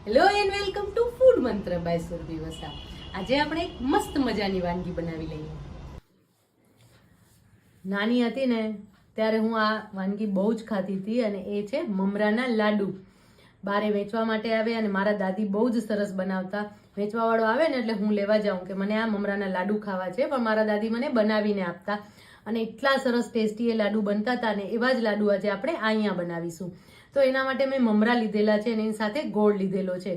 Hello and welcome to food મંત્ર by Surabhi Vasa. આજે આપણે એક મસ્ત મજાની વાનગી બનાવી લઈએ. નાની હતી ને ત્યારે હું આ વાનગી બહુ જ ખાતી હતી અને એ છે મમરાના લાડુ. બારે વેચવા માટે આવે અને મારા દાદી બહુ જ સરસ બનાવતા. વેચવાવાળો આવે ને એટલે હું લેવા જાઉં કે મને આ મમરાના લાડુ ખાવા છે, પણ મારા દાદી મને બનાવીને આપતા અને એટલા સરસ ટેસ્ટી એ લાડુ બનતા હતા ને એવા જ લાડુ આજે આપણે અહીંયા બનાવીશું. તો એના માટે મેં મમરા લીધેલા છે અને એની સાથે ગોળ લીધેલો છે.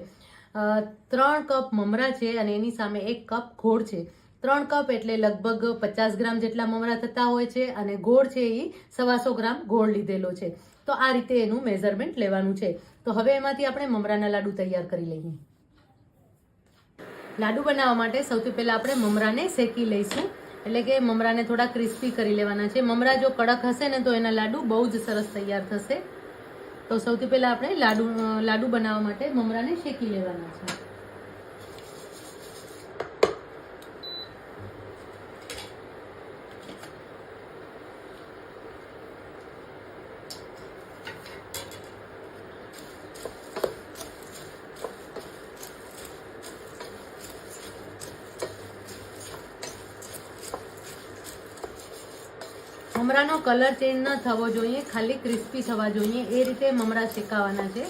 3 કપ મમરા છે અને એની સામે 1 કપ ગોળ છે. 3 કપ એટલે લગભગ 50 ગ્રામ જેટલા મમરા થતા હોય છે અને ગોળ છે એ 125 ગ્રામ ગોળ લીધેલો છે. તો આ રીતે એનું મેઝરમેન્ટ લેવાનું છે. તો હવે એમાંથી આપણે મમરાના લાડુ તૈયાર કરી લઈએ. લાડુ બનાવવા માટે સૌથી પહેલા આપણે મમરાને શેકી લઈશું, એટલે કે મમરાને થોડા ક્રિસ્પી કરી લેવાના છે. મમરા જો કડક હશે ને તો એના લાડુ બહુ જ સરસ તૈયાર થશે. તો સૌથી પહેલા આપણે લાડુ બનાવવા માટે મમરાને શેકી લેવાના છે. મમરાનો કલર ચેન્જ ન થવો જોઈએ, ખાલી ક્રિસ્પી થવા જોઈએ, એ રીતે મમરા શેકાવાના છે.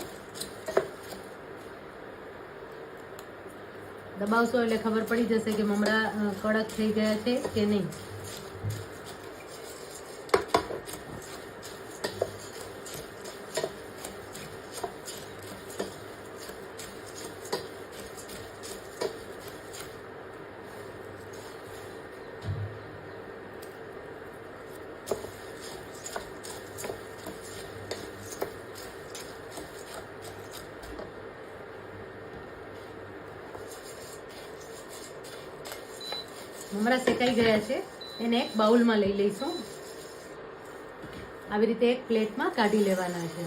દબાવશો એટલે ખબર પડી જશે કે મમરા કડક થઈ ગયા છે કે નહીં. મમરા શેકાઈ ગયા છે, એને એક બાઉલમાં લઈ લઈશું. આવી રીતે એક પ્લેટમાં કાઢી લેવાના છે.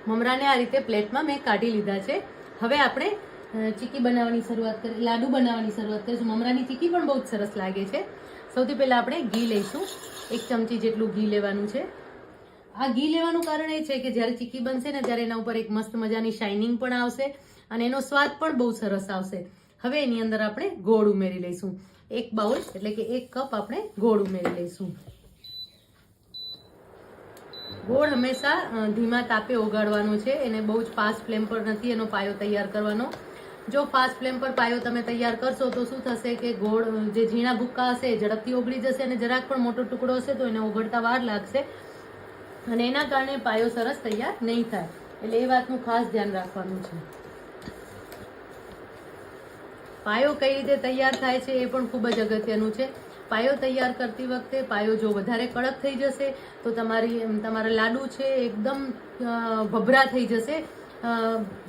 મમરાને આ રીતે પ્લેટમાં મેં કાઢી લીધા છે. હવે આપણે ચીકી બનાવવાની શરૂઆત કરીએ, લાડુ બનાવવાની શરૂઆત કરીશું. મમરાની ચીકી પણ બહુ જ સરસ લાગે છે. સૌથી પહેલા આપણે ઘી લઈશું. 1 ચમચી જેટલું ઘી લેવાનું છે. આ ઘી લેવાનું કારણ એ છે કે જ્યારે ચીકી બનશે ને ત્યારે એના ઉપર એક મસ્ત મજાની શાઇનિંગ પણ આવશે અને એનો સ્વાદ પણ બહુ સરસ આવશે. હવે એની અંદર આપણે ગોળ ઉમેરી લઈશું. 1 બાઉલ એટલે કે 1 કપ આપણે ગોળ ઉમેરી લઈશું. ગોળ હંમેશા ધીમા તાપે ઓગાળવાનો છે, એને બહુ જ ફાસ્ટ ફ્લેમ પર નથી એનો પાયો તૈયાર કરવાનો. જો ફાસ્ટ ફ્લેમ પર પાયો તમે તૈયાર કરશો તો શું થશે કે ગોળ જે ઝીણા ભૂક્કા હશે ઝડપથી ઓગળી જશે અને જરાક પણ મોટો ટુકડો હશે તો એને ઓગળતા વાર લાગશે અને એના કારણે પાયો સરસ તૈયાર નહીં થાય. એટલે એ વાતનું ખાસ ધ્યાન રાખવાનું છે. પાયો કઈ રીતે તૈયાર થાય છે એ પણ ખૂબ જ અગત્યનું છે. પાયો તૈયાર કરતી વખતે પાયો જો વધારે કડક થઈ જશે તો તમારા લાડુ છે એકદમ ભભરા થઈ જશે,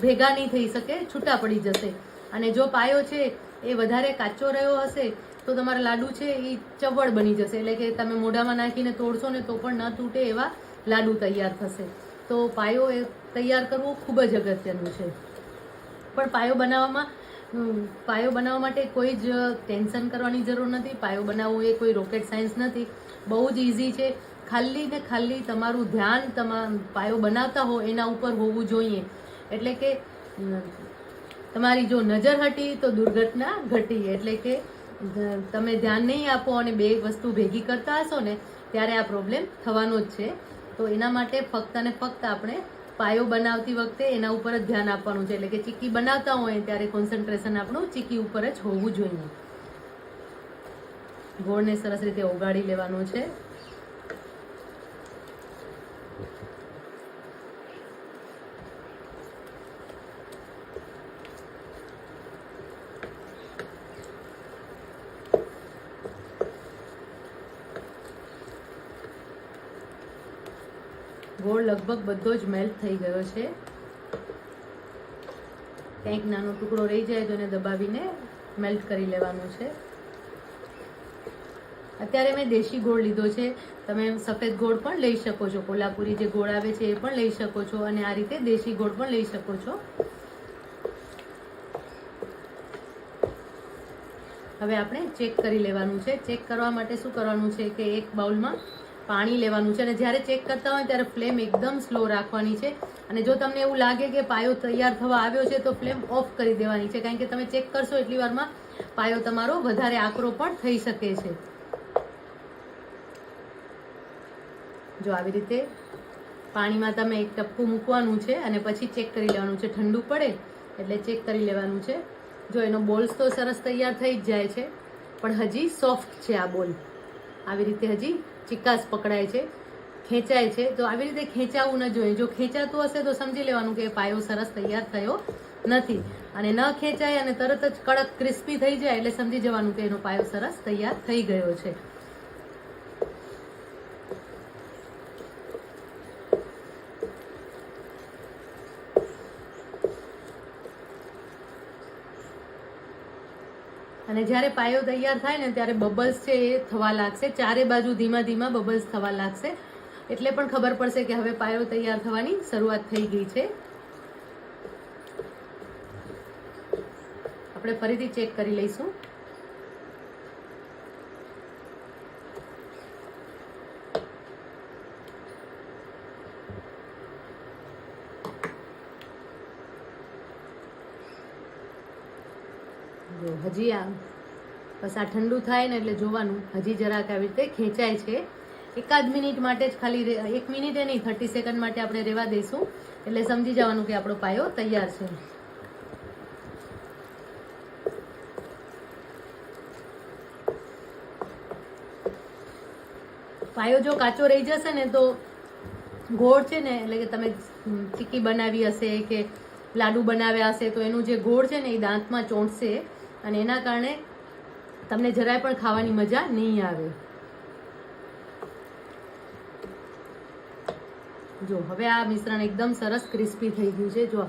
ભેગા નહીં થઈ શકે, છૂટા પડી જશે. અને જો પાયો છે એ વધારે કાચો રહ્યો હશે તો તમારા લાડુ છે એ ચવડ બની જશે, એટલે કે તમે મોઢામાં નાખીને તોડશો ને તો પણ ન તૂટે એવા લાડુ તૈયાર થશે. તો પાયો તૈયાર કરવો ખૂબ જ અગત્યનું છે. પણ પાયો બનાવવા માટે કોઈ જ ટેન્શન કરવાની જરૂર નથી. પાયો બનાવવો એ કોઈ રોકેટ સાયન્સ નથી, બહુ જ ઇઝી છે. ખાલી ને ખાલી તમારું ધ્યાન પાયો બનાવતા હો એના ઉપર હોવું જોઈએ. એટલે કે તમારી જો નજર હટી તો દુર્ઘટના ઘટી. એટલે કે તમે ધ્યાન નહીં આપો અને બે વસ્તુ ભેગી કરતા હશો ને ત્યારે આ પ્રોબ્લેમ થવાનો જ છે. તો એના માટે ફક્ત અને ફક્ત આપણે પાયો બનાવતી વખતે એના ઉપર જ ધ્યાન આપવાનું છે. એટલે કે ચીકી બનાવતા હોય ત્યારે કોન્સન્ટ્રેશન આપણું ચીકી ઉપર જ હોવું જોઈએ. ગોળને સરસ રીતે ઓગાળી લેવાનો છે. ગોળ લગભગ બધો જ મેલ્ટ થઈ ગયો છે. કંઈક નાનો ટુકડો રહી જાય તો એને દબાવીને મેલ્ટ કરી લેવાનો છે. અત્યારે મેં દેશી ગોળ લીધો છે. તમે સફેદ ગોળ પણ લઈ શકો છો, કોલ્હાપુરી જે ગોળ આવે છે એ પણ લઈ શકો છો અને આ રીતે દેશી ગોળ પણ લઈ શકો છો. હવે આપણે ચેક કરી લેવાનું છે. ચેક કરવા માટે શું કરવાનું છે કે એક બાઉલમાં પાણી લેવાનું છે અને જ્યારે ચેક કરતા હોય ત્યારે ફ્લેમ એકદમ સ્લો રાખવાની છે. અને જો તમને એવું લાગે કે પાયો તૈયાર થવા આવ્યો છે તો ફ્લેમ ઓફ કરી દેવાની છે, કારણ કે તમે ચેક કરશો એટલી વારમાં પાયો તમારો વધારે આકરો પણ થઈ શકે છે. જો આવી રીતે પાણીમાં તમે એક ટપકું મૂકવાનું છે અને પછી ચેક કરી લેવાનું છે. ઠંડુ પડે એટલે ચેક કરી લેવાનું છે. જો એનો બોલ્સ તો સરસ તૈયાર થઈ જ જાય છે, પણ હજી સોફ્ટ છે આ બોલ. આવી રીતે હજી ચિકાસ પકડાય છે, ખેંચાય છે. તો આવી રીતે ખેંચાવું ન જોઈએ. જો ખેંચાતું હશે તો સમજી લેવાનું કે પાયો સરસ તૈયાર થયો નથી. અને ન ખેંચાય અને તરત જ કડક ક્રિસ્પી થઈ જાય એટલે સમજી જવાનું કે એનો પાયો સરસ તૈયાર થઈ ગયો છે. અને જ્યારે પાયો તૈયાર થાય ને ત્યારે બબલ્સ છે એ થવા લાગશે. ચારે બાજુ ધીમા ધીમા બબલ્સ થવા લાગશે, એટલે પણ ખબર પડશે કે હવે પાયો તૈયાર થવાની શરૂઆત થઈ ગઈ છે. આપણે ફરીથી ચેક કરી લઈશું. જો હજી બસ આ ઠંડુ થાય ને એટલે જોવાનું હજી જરાક આવી રીતે ખેંચાય છે. એકાદ મિનિટ માટે જ, ખાલી 1 મિનિટે નહીં, 30 સેકન્ડ માટે આપણે રહેવા દઈશું એટલે સમજી જવાનું કે આપણો પાયો તૈયાર છે. પાયો જો કાચો રહી જશે ને તો ગોળ છે ને, એટલે કે તમે ચીક્કી બનાવી હશે કે લાડુ બનાવ્યા હશે તો એનું જે ગોળ છે ને એ દાંતમાં ચોંટશે અને એના કારણે તમને જરાય પણ ખાવાની મજા નહીં આવે. જો હવે આ મિશ્રણ એકદમ સરસ ક્રિસ્પી થઈ ગયું છે. જો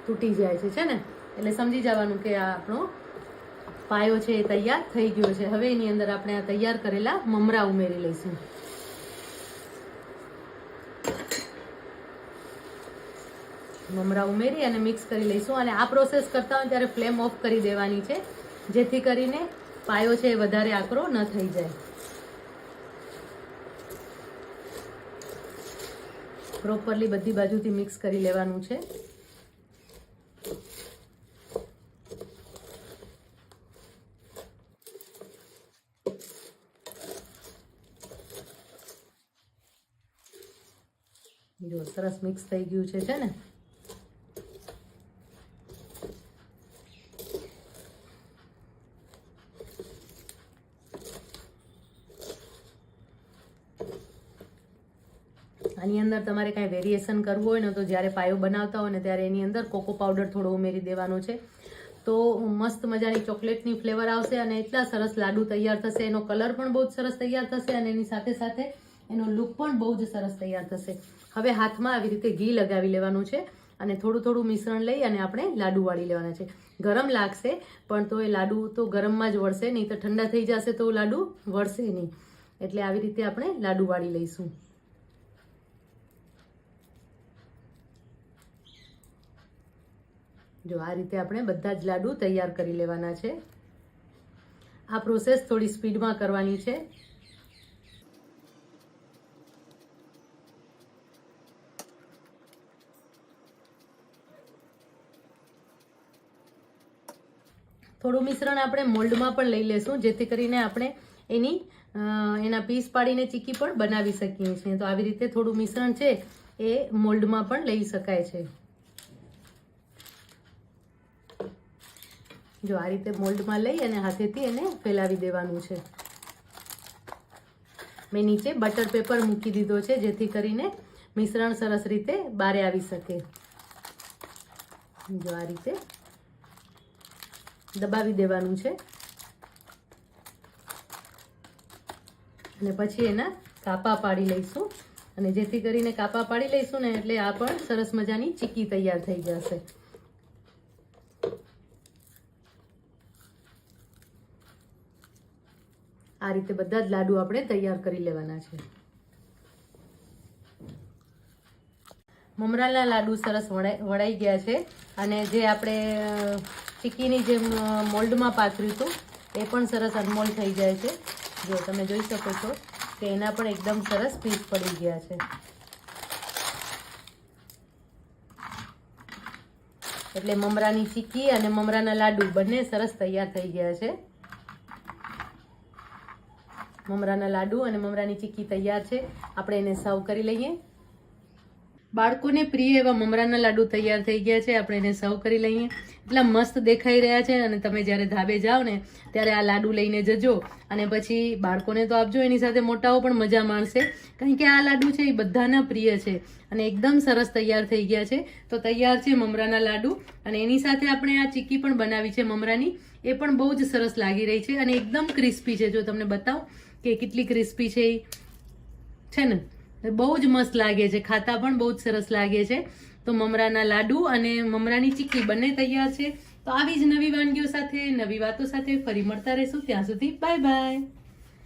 તૂટી જાય છે ને, એટલે સમજી જવાનું કે આ આપણો પાયો છે એ તૈયાર થઈ ગયો છે. હવે એની અંદર આપણે આ તૈયાર કરેલા મમરા ઉમેરી લઈશું. મમરા ઉમેરી અને મિક્સ કરી લઈશું. અને આ પ્રોસેસ કરતા હોય ત્યારે ફ્લેમ ઓફ કરી દેવાની છે, જેથી કરીને પાયો છે એ વધારે આકરો ન થઈ જાય. પ્રોપરલી બધી બાજુથી મિક્સ કરી લેવાનું છે. જો સરસ મિક્સ થઈ ગયું છે ને. આની અંદર તમારે કાંઈ વેરિએશન કરવું હોય ને તો જ્યારે પાયો બનાવતા હોય ને ત્યારે એની અંદર કોકો પાવડર થોડો ઉમેરી દેવાનો છે, તો મસ્ત મજાની ચોકલેટની ફ્લેવર આવશે અને એટલા સરસ લાડુ તૈયાર થશે. એનો કલર પણ બહુ જ સરસ તૈયાર થશે અને એની સાથે સાથે એનો લુક પણ બહુ જ સરસ તૈયાર થશે. હવે હાથમાં આવી રીતે ઘી લગાવી લેવાનું છે અને થોડું થોડું મિશ્રણ લઈ અને આપણે લાડુ વાળી લેવાના છે. ગરમ લાગશે પણ તો એ લાડુ તો ગરમમાં જ વળશે, નહીં તો ઠંડા થઈ જશે તો લાડુ વળશે નહીં. એટલે આવી રીતે આપણે લાડુ વાળી લઈશું. જો આ રીતે આપણે બધા જ લાડુ તૈયાર કરી લેવાના છે. આ પ્રોસેસ થોડી સ્પીડમાં કરવાની છે. થોડું મિશ્રણ આપણે મોલ્ડમાં પણ લઈ લેશું, જેથી કરીને આપણે એના પીસ પાડીને ચીક્કી પણ બનાવી શકીએ છીએ. તો આવી રીતે થોડું મિશ્રણ છે એ મોલ્ડમાં પણ લઈ શકાય છે. જો આ રીતે મોલ્ડમાં લઈ અને હાથેથી એને ફેલાવી દેવાનું છે. મેં નીચે બટર પેપર મૂકી દીધો છે, જેથી કરીને મિશ્રણ સરસ રીતે બહાર આવી શકે. જો આ રીતે દબાવી દેવાનું છે અને પછી એના કાપા પાડી લઈશું. અને જેથી કરીને કાપા પાડી લઈશું ને એટલે આ પણ સરસ મજાની ચીક્કી તૈયાર થઈ જશે. આ રીતે બધા જ લાડુ આપણે તૈયાર કરી લેવાના છે. મમરાના લાડુ સરસ વળાઈ ગયા છે અને જે આપણે ચીક્કીની જેમ મોલ્ડમાં પાથર્યું હતું એ પણ સરસ અનમોલ થઈ જાય છે. જો તમે જોઈ શકો છો કે એના પણ એકદમ સરસ પીસ પડી ગયા છે. એટલે મમરાની ચીક્કી અને મમરાના લાડુ બંને સરસ તૈયાર થઈ ગયા છે. મમરાના લાડુ અને મમરાની ચીક્કી તૈયાર છે. આપણે એને સર્વ કરી લઈએ. બાળકોને પ્રિય એવા મમરાના લાડુ તૈયાર થઈ ગયા છે. આપણે એને સર્વ કરી લઈએ. એટલા મસ્ત દેખાઈ રહ્યા છે અને તમે જ્યારે ધાબે જાઓ ને ત્યારે આ લાડુ લઈને જજો અને પછી બાળકોને તો આપજો, એની સાથે મોટાઓ પણ મજા માણશે, કારણ કે આ લાડુ છે એ બધાના પ્રિય છે અને એકદમ સરસ તૈયાર થઈ ગયા છે. તો તૈયાર છે મમરાના લાડુ અને એની સાથે આપણે આ ચીક્કી પણ બનાવી છે મમરાની, એ પણ બહુ જ સરસ લાગી રહી છે અને એકદમ ક્રિસ્પી છે. જો તમને બતાવું કે કેટલી ક્રિસ્પી છે એ છે ને, બહુ જ મસ્ત લાગે છે, ખાતા પણ બહુ જ સરસ લાગે છે. તો મમરાના લાડુ અને મમરાની ચીક્કી બંને તૈયાર છે. તો આવી જ નવી વાનગીઓ સાથે, નવી વાતો સાથે ફરી મળતા રહીશું. ત્યાં સુધી બાય બાય.